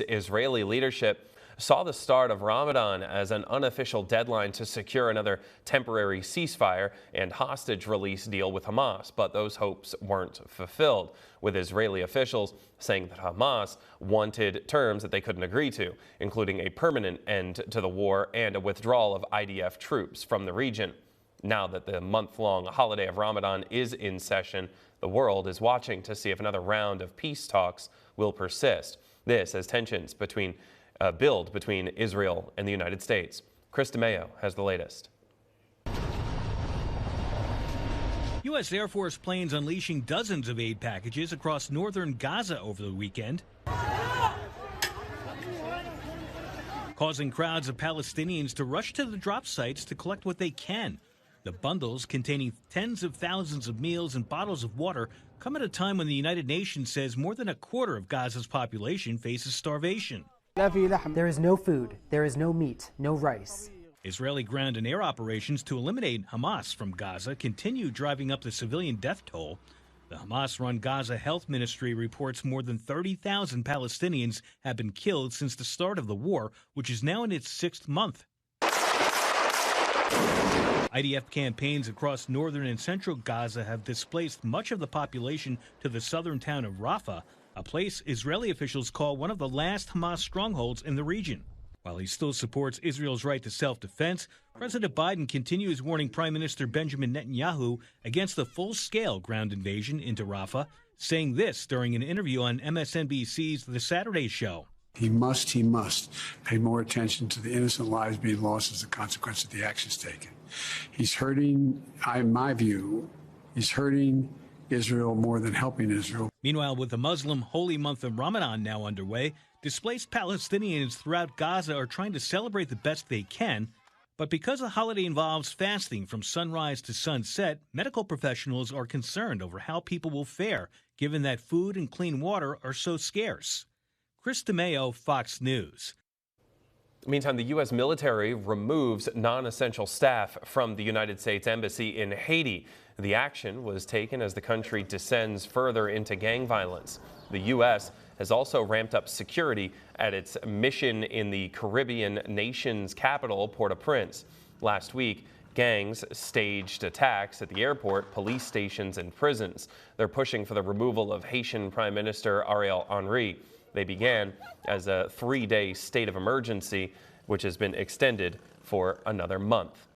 Israeli leadership saw the start of Ramadan as an unofficial deadline to secure another temporary ceasefire and hostage release deal with Hamas, but those hopes weren't fulfilled, with Israeli officials saying that Hamas wanted terms that they couldn't agree to, including a permanent end to the war and a withdrawal of IDF troops from the region. Now that the month-long holiday of Ramadan is in session, the world is watching to see if another round of peace talks will persist. This as tensions build between Israel and the United States. Chris DeMeo has the latest. U.S. Air Force planes unleashing dozens of aid packages across northern Gaza over the weekend, causing crowds of Palestinians to rush to the drop sites to collect what they can. The bundles, containing tens of thousands of meals and bottles of water, come at a time when the United Nations says more than a quarter of Gaza's population faces starvation. There is no food, there is no meat, no rice. Israeli ground and air operations to eliminate Hamas from Gaza continue driving up the civilian death toll. The Hamas-run Gaza Health Ministry reports more than 30,000 Palestinians have been killed since the start of the war, which is now in its sixth month. IDF campaigns across northern and central Gaza have displaced much of the population to the southern town of Rafah, a place Israeli officials call one of the last Hamas strongholds in the region. While he still supports Israel's right to self-defense, President Biden continues warning Prime Minister Benjamin Netanyahu against the full-scale ground invasion into Rafah, saying this during an interview on MSNBC's The Saturday Show. He must pay more attention to the innocent lives being lost as a consequence of the actions taken. He's hurting, in my view, he's hurting Israel more than helping Israel. Meanwhile, with the Muslim holy month of Ramadan now underway, displaced Palestinians throughout Gaza are trying to celebrate the best they can. But because the holiday involves fasting from sunrise to sunset, medical professionals are concerned over how people will fare, given that food and clean water are so scarce. Chris DeMeo, Fox News. Meantime, the U.S. military removes non-essential staff from the United States Embassy in Haiti. The action was taken as the country descends further into gang violence. The U.S. has also ramped up security at its mission in the Caribbean nation's capital, Port-au-Prince. Last week, gangs staged attacks at the airport, police stations, and prisons. They're pushing for the removal of Haitian Prime Minister Ariel Henry. They began as a 3-day state of emergency, which has been extended for another month.